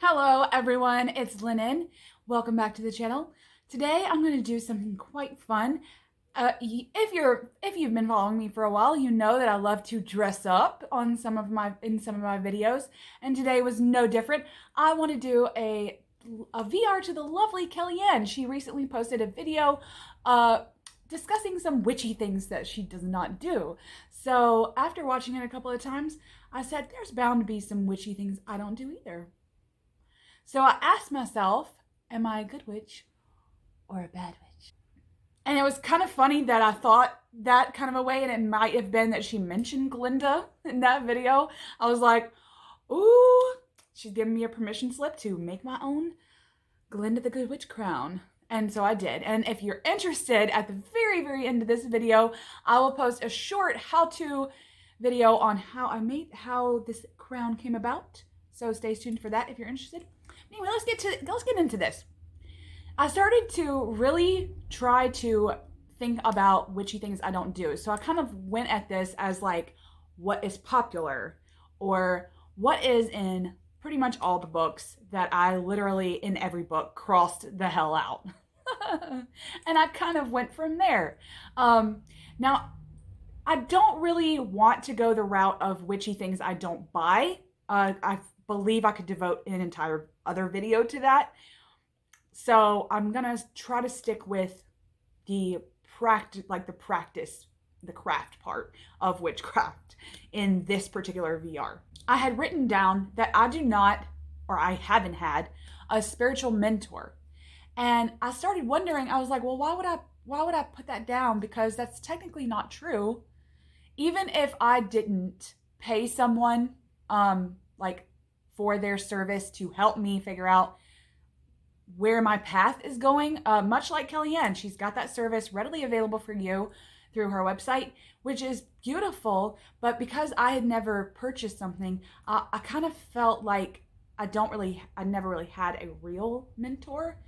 Hello everyone, it's Lennon. Welcome back to the channel. Today I'm going to do something quite fun. If you've been following me for a while, you know that I love to dress up in some of my videos, and today was no different. I want to do a VR to the lovely Kellyanne. She recently posted a video discussing some witchy things that she does not do. So after watching it a couple of times, I said there's bound to be some witchy things I don't do either. So I asked myself, am I a good witch or a bad witch? And it was kind of funny that I thought that kind of a way, and it might have been that she mentioned Glinda in that video. I was like, ooh, she's giving me a permission slip to make my own Glinda the Good Witch crown. And so I did. And if you're interested, at the very, very end of this video, I will post a short how-to video on how this crown came about. So stay tuned for that if you're interested. Anyway, let's get into this. I started to really try to think about witchy things I don't do. So I kind of went at this as like what is popular or what is in pretty much all the books that I literally in every book crossed the hell out. And I kind of went from there. Now, I don't really want to go the route of witchy things I don't buy. I believe I could devote an entire other video to that. So I'm gonna try to stick with the the craft part of witchcraft in this particular VR. I had written down that I do not, or I haven't had, a spiritual mentor. And I started wondering, I was like, well, why would I put that down? Because that's technically not true. Even if I didn't pay someone, like for their service to help me figure out where my path is going, much like Kellyanne, she's got that service readily available for you through her website, which is beautiful. But because I had never purchased something, I kind of felt like I never really had a real mentor.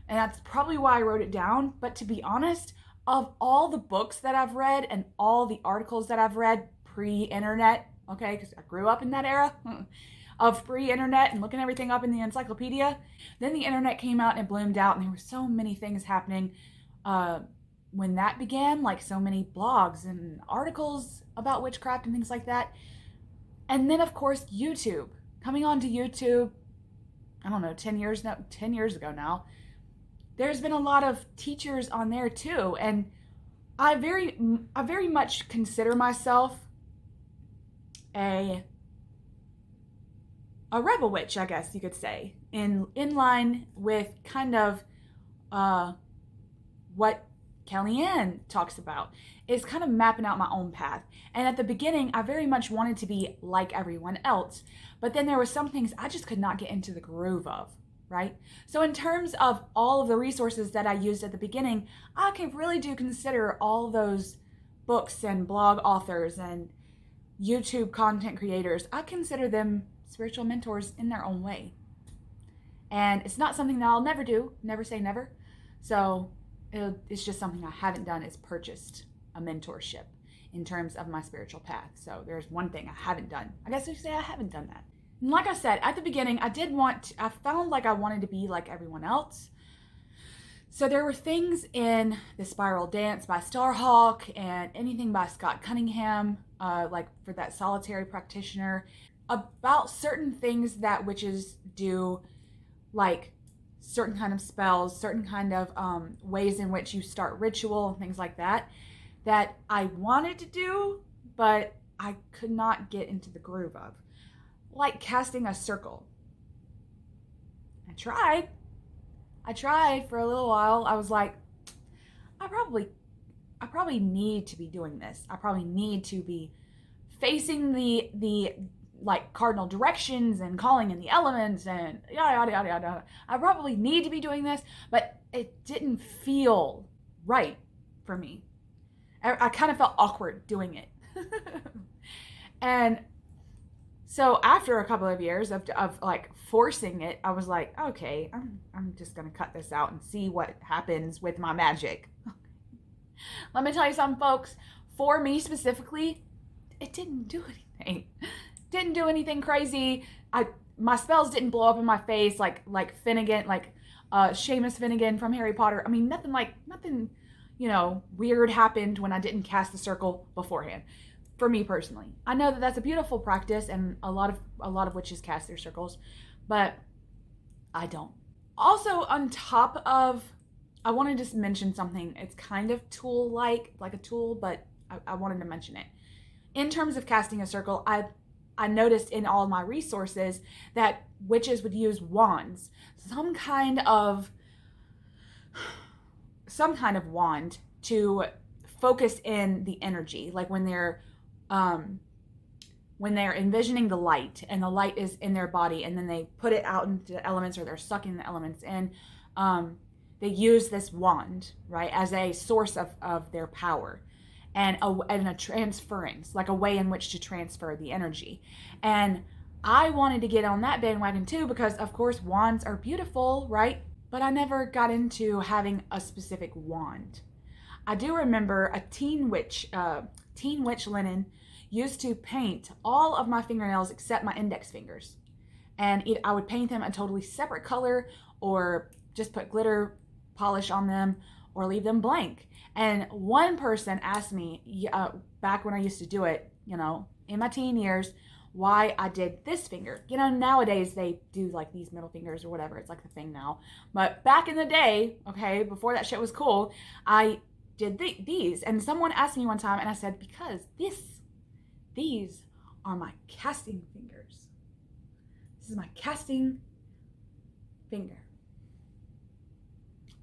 And that's probably why I wrote it down. But to be honest, of all the books that I've read and all the articles that I've read pre-internet, okay, because I grew up in that era of pre-internet and looking everything up in the encyclopedia. Then the internet came out and it bloomed out, and there were so many things happening when that began, like so many blogs and articles about witchcraft and things like that. And then of course YouTube, coming onto YouTube, I don't know, 10 years ago now. There's been a lot of teachers on there too, and I very much consider myself a rebel witch, I guess you could say, in line with kind of what Kellyanne talks about, is kind of mapping out my own path. And at the beginning, I very much wanted to be like everyone else, but then there were some things I just could not get into the groove of, right? So in terms of all of the resources that I used at the beginning, I can really do consider all those books and blog authors and YouTube content creators, I consider them spiritual mentors in their own way. And it's not something that I'll never do, never say never. So it's just something I haven't done, is purchased a mentorship in terms of my spiritual path. So there's one thing I haven't done. I guess you could say I haven't done that. And like I said, at the beginning, I found like I wanted to be like everyone else. So there were things in The Spiral Dance by Starhawk and anything by Scott Cunningham, like for that solitary practitioner, about certain things that witches do, like certain kind of spells, certain kind of ways in which you start ritual and things like that, that I wanted to do, but I could not get into the groove of. Like casting a circle. I tried for a little while. I was like, I probably need to be doing this. I probably need to be facing the like cardinal directions and calling in the elements and yada yada yada yada. I probably need to be doing this, but it didn't feel right for me. I kind of felt awkward doing it. And so after a couple of years of like forcing it, I was like, okay, I'm just gonna cut this out and see what happens with my magic. Let me tell you something, folks. For me specifically, it didn't do anything. Didn't do anything crazy. my spells didn't blow up in my face like Finnegan, like Seamus Finnegan from Harry Potter. I mean, nothing, you know, weird happened when I didn't cast the circle beforehand. For me personally, I know that that's a beautiful practice, and a lot of witches cast their circles, but I don't. Also, on top of, I wanted to just mention something. It's kind of tool-like, like a tool, but I wanted to mention it. In terms of casting a circle, I noticed in all my resources that witches would use wands, some kind of wand to focus in the energy, like when they're envisioning the light, and the light is in their body, and then they put it out into the elements, or they're sucking the elements in. They use this wand, right, as a source of their power, and a transference, like a way in which to transfer the energy. And I wanted to get on that bandwagon too, because of course wands are beautiful, right? But I never got into having a specific wand. I do remember a teen witch Lennon used to paint all of my fingernails except my index fingers. And I would paint them a totally separate color, or just put glitter polish on them, or leave them blank. And one person asked me, back when I used to do it, you know, in my teen years, why I did this finger. You know, nowadays they do like these middle fingers or whatever. It's like the thing now. But back in the day, okay, before that shit was cool, I did these. And someone asked me one time, and I said, because these are my casting fingers. This is my casting finger.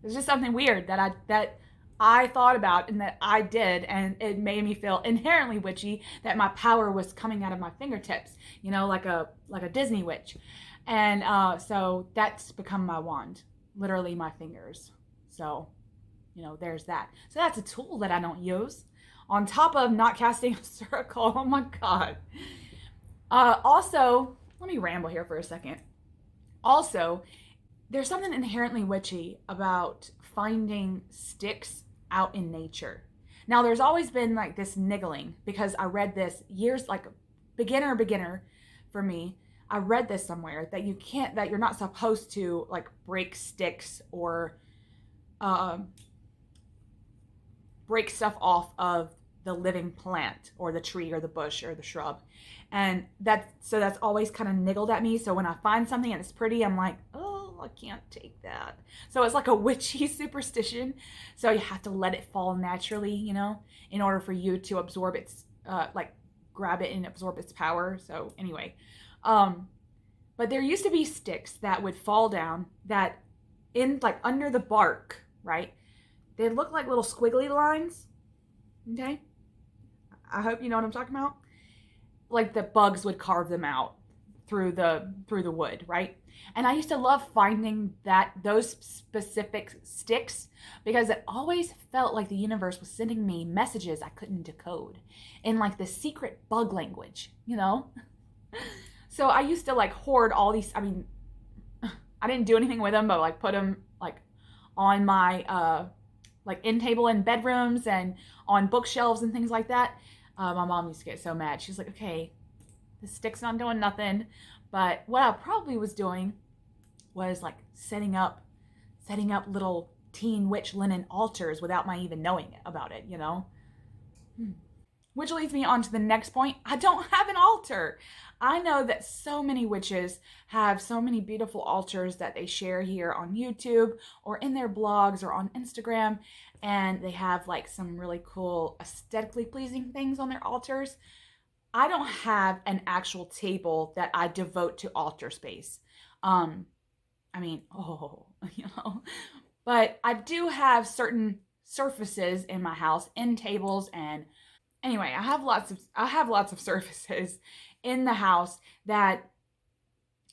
It's just something weird that I thought about, and that I did, and it made me feel inherently witchy, that my power was coming out of my fingertips, you know, like a Disney witch. And so that's become my wand, literally my fingers. So, you know, there's that. So that's a tool that I don't use, on top of not casting a circle. Oh my God. Also, let me ramble here for a second. Also, there's something inherently witchy about finding sticks out in nature. Now, there's always been like this niggling, because I read this years, like beginner for me. I read this somewhere that you're not supposed to like break sticks, or break stuff off of the living plant, or the tree, or the bush, or the shrub. And that's always kind of niggled at me. So when I find something and it's pretty, I'm like, oh, I can't take that. So it's like a witchy superstition. So you have to let it fall naturally, you know, in order for you to absorb its, like grab it and absorb its power. So anyway, but there used to be sticks that would fall down, that in like under the bark, right? They look like little squiggly lines. Okay. I hope you know what I'm talking about. Like the bugs would carve them out through the wood, right? And I used to love finding those specific sticks, because it always felt like the universe was sending me messages I couldn't decode in like the secret bug language, you know? So I used to like hoard all these. I mean, I didn't do anything with them, but like put them like on my like end table in bedrooms, and on bookshelves and things like that. My mom used to get so mad. She's like, okay, the stick's not doing nothing. But what I probably was doing was like setting up little teen witch linen altars without my even knowing about it, you know? Which leads me on to the next point. I don't have an altar. I know that so many witches have so many beautiful altars that they share here on YouTube, or in their blogs, or on Instagram. And they have like some really cool, aesthetically pleasing things on their altars. I don't have an actual table that I devote to altar space. I mean, you know, but I do have certain surfaces in my house, end tables, and anyway, I have lots of surfaces in the house that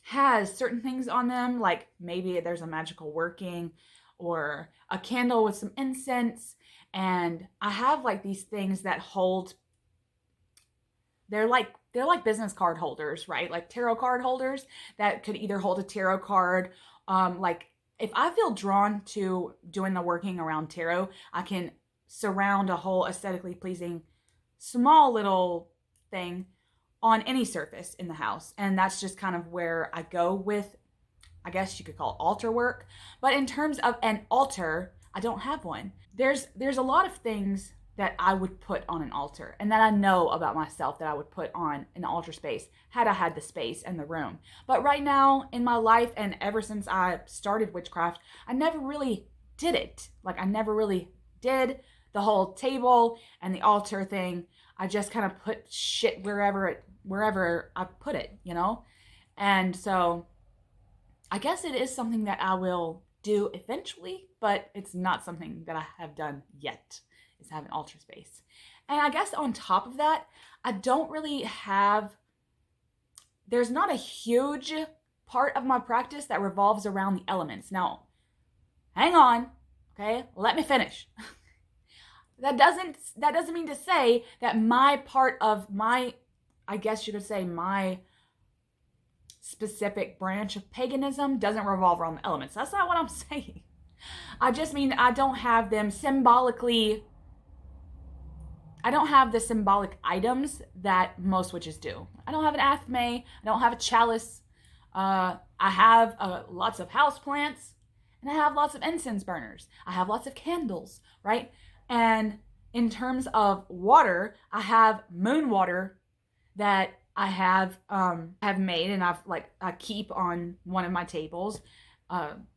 has certain things on them, like maybe there's a magical working, or a candle with some incense. And I have like these things that hold, they're like business card holders, right? Like tarot card holders that could either hold a tarot card. Like if I feel drawn to doing the working around tarot, I can surround a whole aesthetically pleasing small little thing on any surface in the house. And that's just kind of where I go with, I guess you could call it altar work. But in terms of an altar, I don't have one. There's a lot of things that I would put on an altar and that I know about myself that I would put on an altar space had I had the space and the room. But right now in my life, and ever since I started witchcraft, I never really did it. Like, I never really did the whole table and the altar thing. I just kind of put shit wherever I put it, you know? And so I guess it is something that I will do eventually, but it's not something that I have done yet, is have an altar space. And I guess on top of that, I don't really have, there's not a huge part of my practice that revolves around the elements. Now, hang on, okay? Let me finish. That doesn't mean to say that my part of my, I guess you could say, my specific branch of paganism doesn't revolve around the elements. That's not what I'm saying. I just mean I don't have them symbolically, I don't have the symbolic items that most witches do. I don't have an athame, I don't have a chalice, I have lots of houseplants, and I have lots of incense burners. I have lots of candles, right? And in terms of water, I have moon water that I have made, and I keep on one of my tables.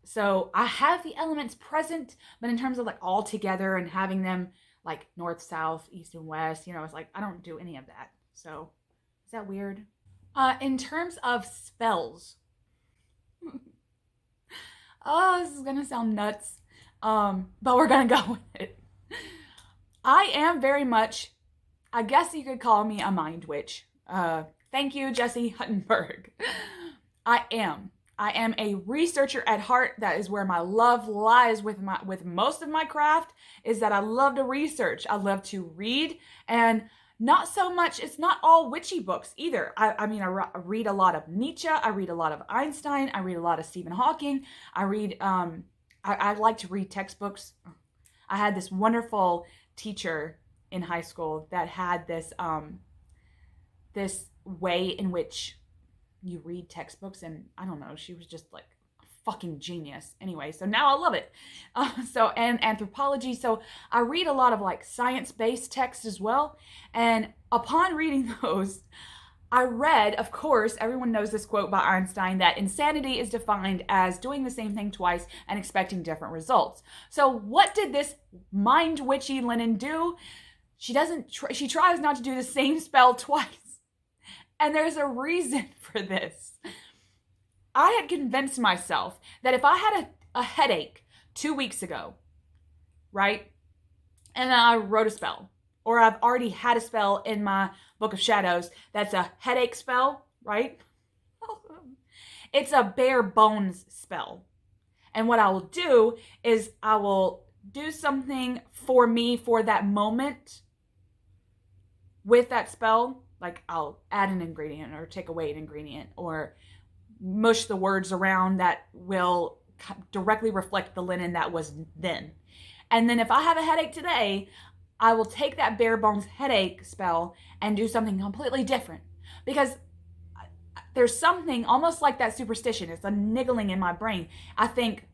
So I have the elements present, but in terms of like all together and having them like north, south, east, and west, you know, it's like I don't do any of that. So is that weird? In terms of spells, oh, this is gonna sound nuts, but we're gonna go with it. I am very much, I guess you could call me a mind witch. Thank you, Jesse Huttenberg. I am a researcher at heart. That is where my love lies with most of my craft, is that I love to research. I love to read, and not so much, it's not all witchy books either. I mean, I read a lot of Nietzsche. I read a lot of Einstein. I read a lot of Stephen Hawking. I read, I like to read textbooks. I had this wonderful teacher in high school that had this, this way in which you read textbooks, and I don't know, she was just like a fucking genius. Anyway, so now I love it. And anthropology. So I read a lot of like science-based texts as well. And upon reading those, I read, of course, everyone knows this quote by Einstein, that insanity is defined as doing the same thing twice and expecting different results. So what did this mind witchy Lennan do? She tries not to do the same spell twice. And there's a reason for this. I had convinced myself that if I had a headache 2 weeks ago, right, and I wrote a spell, or I've already had a spell in my Book of Shadows that's a headache spell, right? It's a bare bones spell. And what I will do is I will do something for me for that moment with that spell. Like I'll add an ingredient or take away an ingredient or mush the words around that will directly reflect the Lennan that was then. And then if I have a headache today, I will take that bare bones headache spell and do something completely different. Because there's something almost like that superstition. It's a niggling in my brain. I think,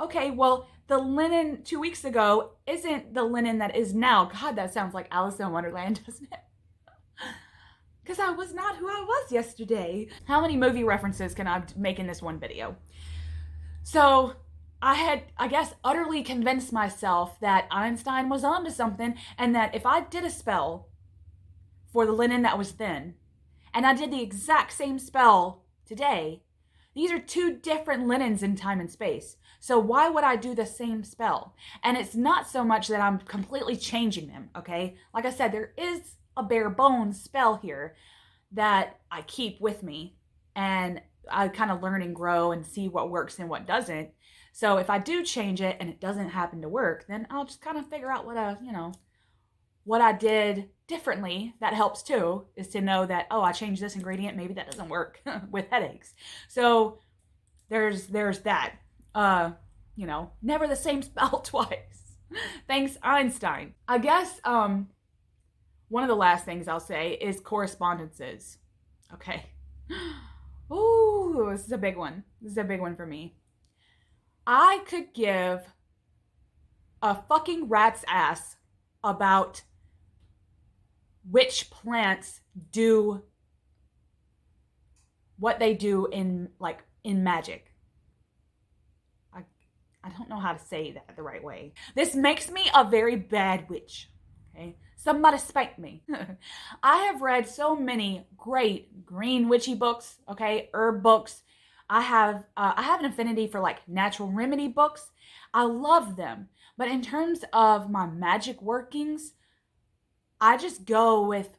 okay, well, the Lennan 2 weeks ago isn't the Lennan that is now. God, that sounds like Alice in Wonderland, doesn't it? Because I was not who I was yesterday. How many movie references can I make in this one video? So I had, I guess, utterly convinced myself that Einstein was onto something, and that if I did a spell for the Lennan that was then, and I did the exact same spell today, these are two different Lennans in time and space. So why would I do the same spell? And it's not so much that I'm completely changing them, okay? Like I said, there is a bare bones spell here that I keep with me, and I kind of learn and grow and see what works and what doesn't. So if I do change it and it doesn't happen to work, then I'll just kind of figure out what I did differently. That helps too, is to know that, oh, I changed this ingredient, maybe that doesn't work with headaches. So there's that, never the same spell twice. Thanks, Einstein. I guess, one of the last things I'll say is correspondences. Okay. Ooh, this is a big one. This is a big one for me. I could give a fucking rat's ass about which plants do what they do in magic. I don't know how to say that the right way. This makes me a very bad witch. Okay? Somebody spank me. I have read so many great green witchy books, okay, herb books. I have an affinity for like natural remedy books. I love them. But in terms of my magic workings, I just go with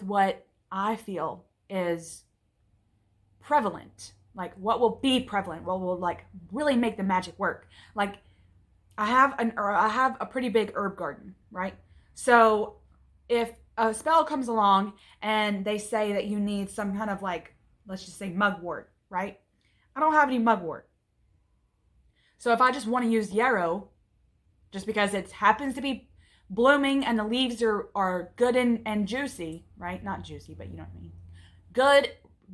what I feel is prevalent. Like what will be prevalent, what will like really make the magic work. Like I have a pretty big herb garden, right? So if a spell comes along and they say that you need some kind of like, let's just say mugwort, right? I don't have any mugwort. So if I just want to use yarrow, just because it happens to be blooming and the leaves are good and juicy, right? Not juicy, but you know what I mean.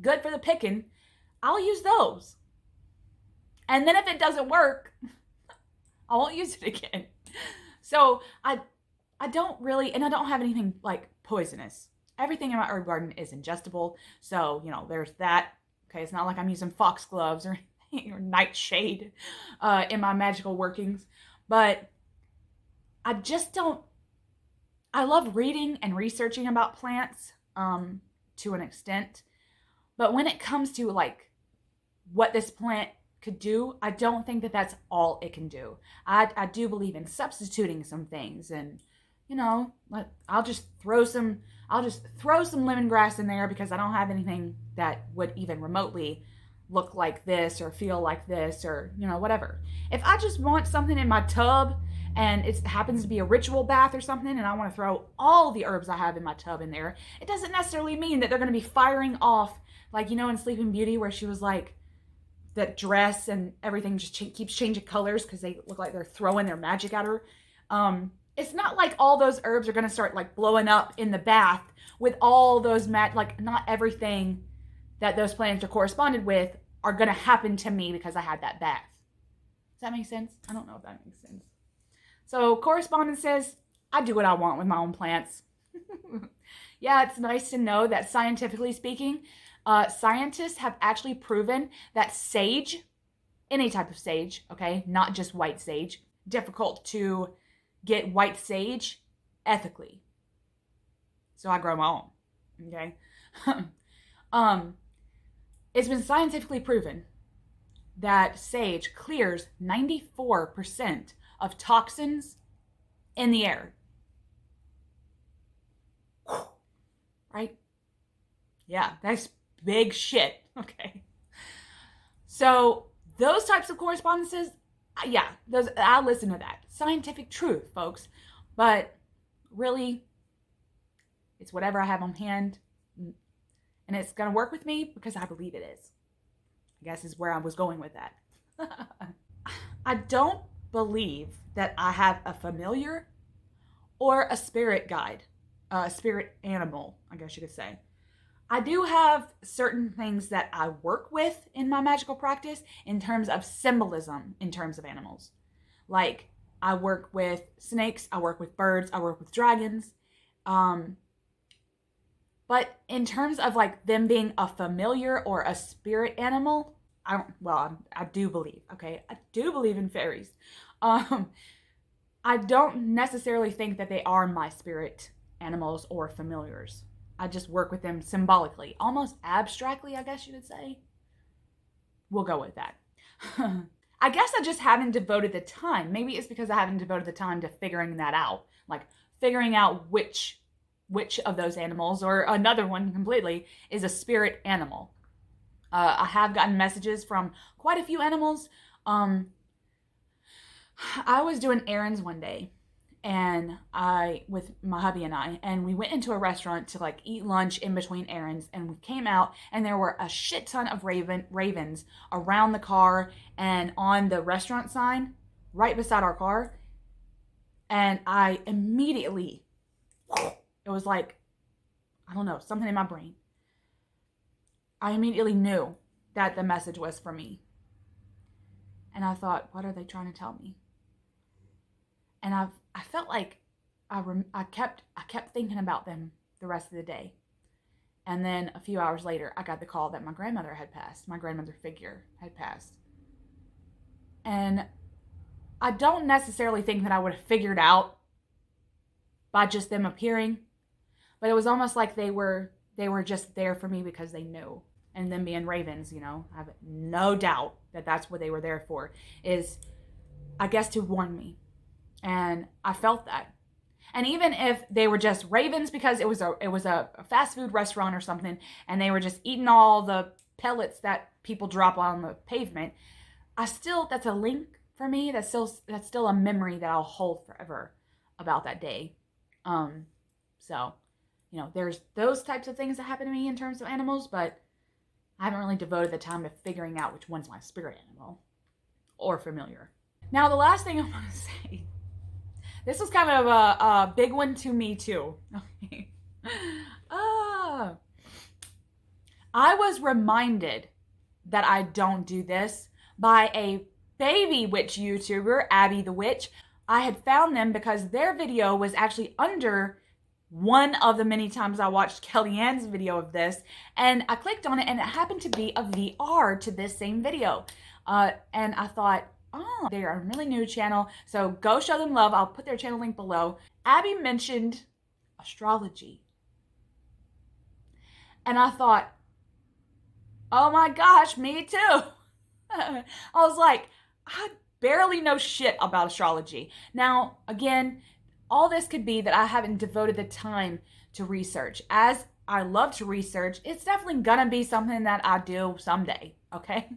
Good for the picking. I'll use those. And then if it doesn't work, I won't use it again. So I don't really, and I don't have anything like poisonous. Everything in my herb garden is ingestible. So, you know, there's that. Okay, it's not like I'm using foxgloves or nightshade in my magical workings. But I just don't, I love reading and researching about plants to an extent. But when it comes to like what this plant could do, I don't think that that's all it can do. I do believe in substituting some things, and you know, I'll just throw some lemongrass in there because I don't have anything that would even remotely look like this or feel like this, or you know, whatever. If I just want something in my tub and it happens to be a ritual bath or something, and I want to throw all the herbs I have in my tub in there, it doesn't necessarily mean that they're going to be firing off, like, you know, in Sleeping Beauty where she was like, that dress and everything just keeps changing colors because they look like they're throwing their magic at her. It's not like all those herbs are going to start like blowing up in the bath with all those like not everything that those plants are corresponded with are going to happen to me because I had that bath. Does that make sense? I don't know if that makes sense. So correspondence says I do what I want with my own plants. Yeah, it's nice to know that scientifically speaking, scientists have actually proven that sage, any type of sage, okay, not just white sage, difficult to get white sage ethically. So I grow my own, okay? It's been scientifically proven that sage clears 94% of toxins in the air. Right? Yeah, that's big shit. Okay. So those types of correspondences, yeah, those I'll listen to that. Scientific truth, folks. But really, it's whatever I have on hand. And it's going to work with me because I believe it is. I guess is where I was going with that. I don't believe that I have a familiar or a spirit guide, a spirit animal, I guess you could say. I do have certain things that I work with in my magical practice in terms of symbolism, in terms of animals. Like, I work with snakes, I work with birds, I work with dragons. But in terms of like them being a familiar or a spirit animal, I do believe, okay? I do believe in fairies. I don't necessarily think that they are my spirit animals or familiars. I just work with them symbolically, almost abstractly, I guess you could say. We'll go with that. I guess I just haven't devoted the time. Maybe it's because I haven't devoted the time to figuring that out. Like figuring out which of those animals, or another one completely, is a spirit animal. I have gotten messages from quite a few animals. I was doing errands one day, and with my hubby and we went into a restaurant to like eat lunch in between errands, and we came out and there were a shit ton of ravens around the car and on the restaurant sign right beside our car. And I immediately, it was like, I don't know, something in my brain. I immediately knew that the message was for me. And I thought, what are they trying to tell me? And I felt like I kept thinking about them the rest of the day. And then a few hours later, I got the call that my grandmother had passed. My grandmother figure had passed. And I don't necessarily think that I would have figured out by just them appearing, but it was almost like they were just there for me because they knew. And them being ravens, you know, I have no doubt that that's what they were there for, is, I guess, to warn me. And I felt that. And even if they were just ravens because it was a fast food restaurant or something, and they were just eating all the pellets that people drop on the pavement, that's a link for me. That's still a memory that I'll hold forever about that day. So, you know, there's those types of things that happen to me in terms of animals, but I haven't really devoted the time to figuring out which one's my spirit animal or familiar. Now, the last thing I want to say, this was kind of a big one to me too. Okay. I was reminded that I don't do this by a baby witch YouTuber, Abi the Witch. I had found them because their video was actually under one of the many times I watched Kellyanne's video of this, and I clicked on it, and it happened to be a VR to this same video. And I thought, oh, they are a really new channel, so go show them love. I'll put their channel link below. Abi mentioned astrology. And I thought, oh my gosh, me too. I was like, I barely know shit about astrology. Now, again, all this could be that I haven't devoted the time to research. As I love to research, it's definitely gonna be something that I do someday, okay?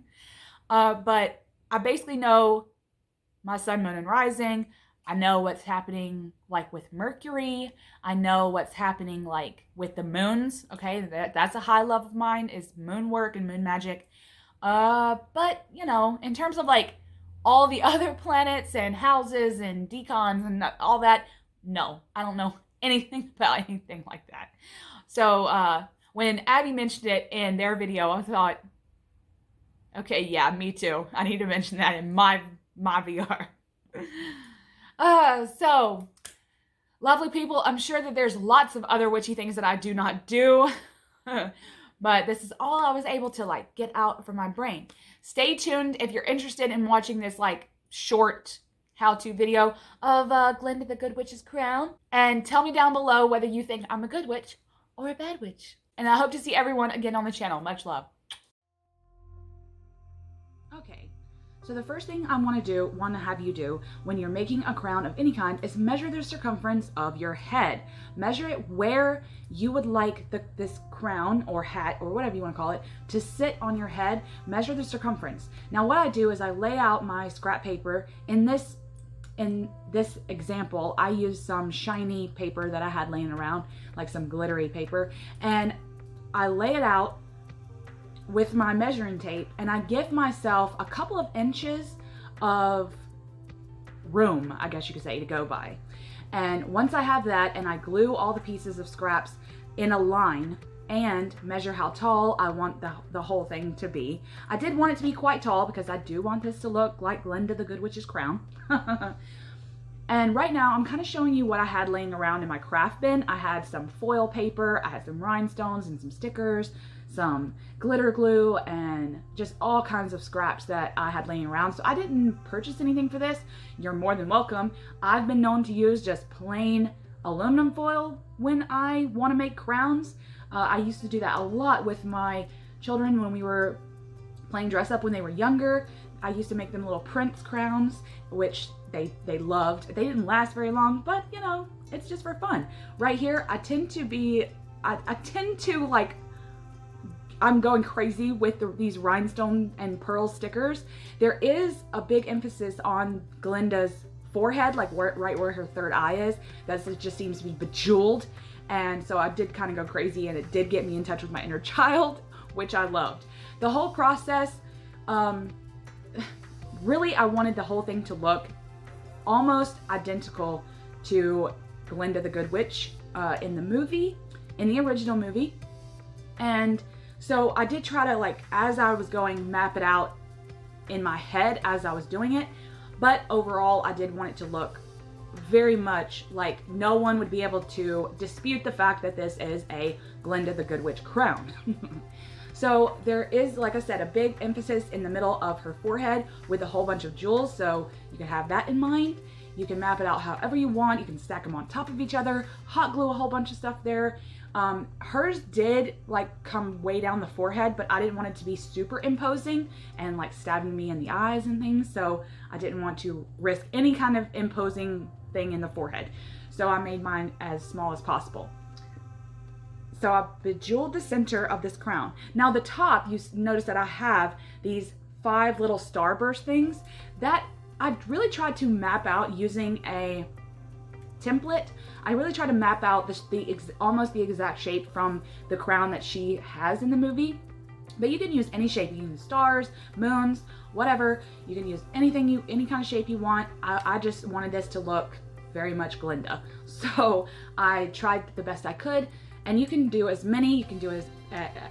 But I basically know my sun, moon, and rising. I know what's happening like with Mercury. I know what's happening like with the moons, okay? That's a high love of mine, is moon work and moon magic. But, you know, in terms of like all the other planets and houses and decons and all that, no, I don't know anything about anything like that. So when Abi mentioned it in their video, I thought, okay, yeah, me too. I need to mention that in my VR. So, lovely people, I'm sure that there's lots of other witchy things that I do not do. But this is all I was able to like get out from my brain. Stay tuned if you're interested in watching this like short how-to video of Glinda the Good Witch's crown. And tell me down below whether you think I'm a good witch or a bad witch. And I hope to see everyone again on the channel. Much love. Okay, so the first thing I want to have you do when you're making a crown of any kind is measure the circumference of your head. Measure it where you would like this crown or hat or whatever you want to call it to sit on your head. Measure the circumference. Now what I do is I lay out my scrap paper. In this example, I used some shiny paper that I had laying around, like some glittery paper, and I lay it out with my measuring tape, and I give myself a couple of inches of room, I guess you could say, to go by. And once I have that, and I glue all the pieces of scraps in a line and measure how tall I want the whole thing to be. I did want it to be quite tall because I do want this to look like Glinda the Good Witch's crown. And right now I'm kind of showing you what I had laying around in my craft bin. I had some foil paper, I had some rhinestones and some stickers, some glitter glue, and just all kinds of scraps that I had laying around. So I didn't purchase anything for this. You're more than welcome. I've been known to use just plain aluminum foil when I want to make crowns. I used to do that a lot with my children when we were playing dress up when they were younger. I used to make them little prince crowns, which they loved. They didn't last very long, but you know, it's just for fun. Right here, I tend to like, I'm going crazy with these rhinestone and pearl stickers. There is a big emphasis on Glinda's forehead, like right where her third eye is. That just seems to be bejeweled. And so I did kind of go crazy, and it did get me in touch with my inner child, which I loved. The whole process, really, I wanted the whole thing to look almost identical to Glinda the Good Witch in the movie, in the original movie. And So I did try to, like, as I was going, map it out in my head as I was doing it, but overall I did want it to look very much like no one would be able to dispute the fact that this is a Glinda the Good Witch crown. So there is, like I said, a big emphasis in the middle of her forehead with a whole bunch of jewels, so you can have that in mind. You can map it out however you want. You can stack them on top of each other, hot glue a whole bunch of stuff there. Hers did like come way down the forehead, but I didn't want it to be super imposing and like stabbing me in the eyes and things, so I didn't want to risk any kind of imposing thing in the forehead. So I made mine as small as possible. So I bejeweled the center of this crown. Now the top, you notice that I have these 5 little starburst things that I really tried to map out using a template. I really tried to map out almost the exact shape from the crown that she has in the movie. But you can use any shape. You can use stars, moons, whatever. You can use any kind of shape you want. I just wanted this to look very much Glinda. So I tried the best I could. And you can do as many, you can do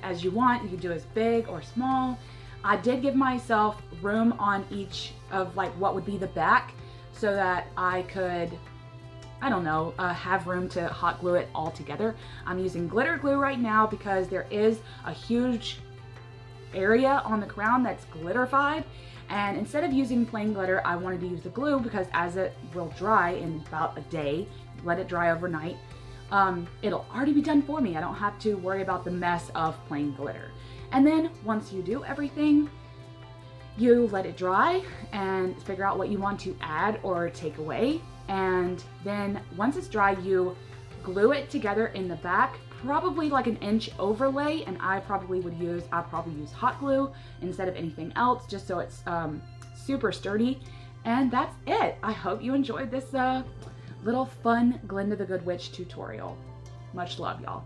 as you want. You can do as big or small. I did give myself room on each of like what would be the back so that I could, I don't know, have room to hot glue it all together. I'm using glitter glue right now because there is a huge area on the crown that's glitterified, and instead of using plain glitter, I wanted to use the glue because as it will dry in about a day, let it dry overnight, it'll already be done for me. I don't have to worry about the mess of plain glitter. And then once you do everything, you let it dry and figure out what you want to add or take away. And then once it's dry, you glue it together in the back, probably like an inch overlay. And I'll probably use hot glue instead of anything else, just so it's super sturdy. And that's it. I hope you enjoyed this little fun Glinda the Good Witch tutorial. Much love, y'all.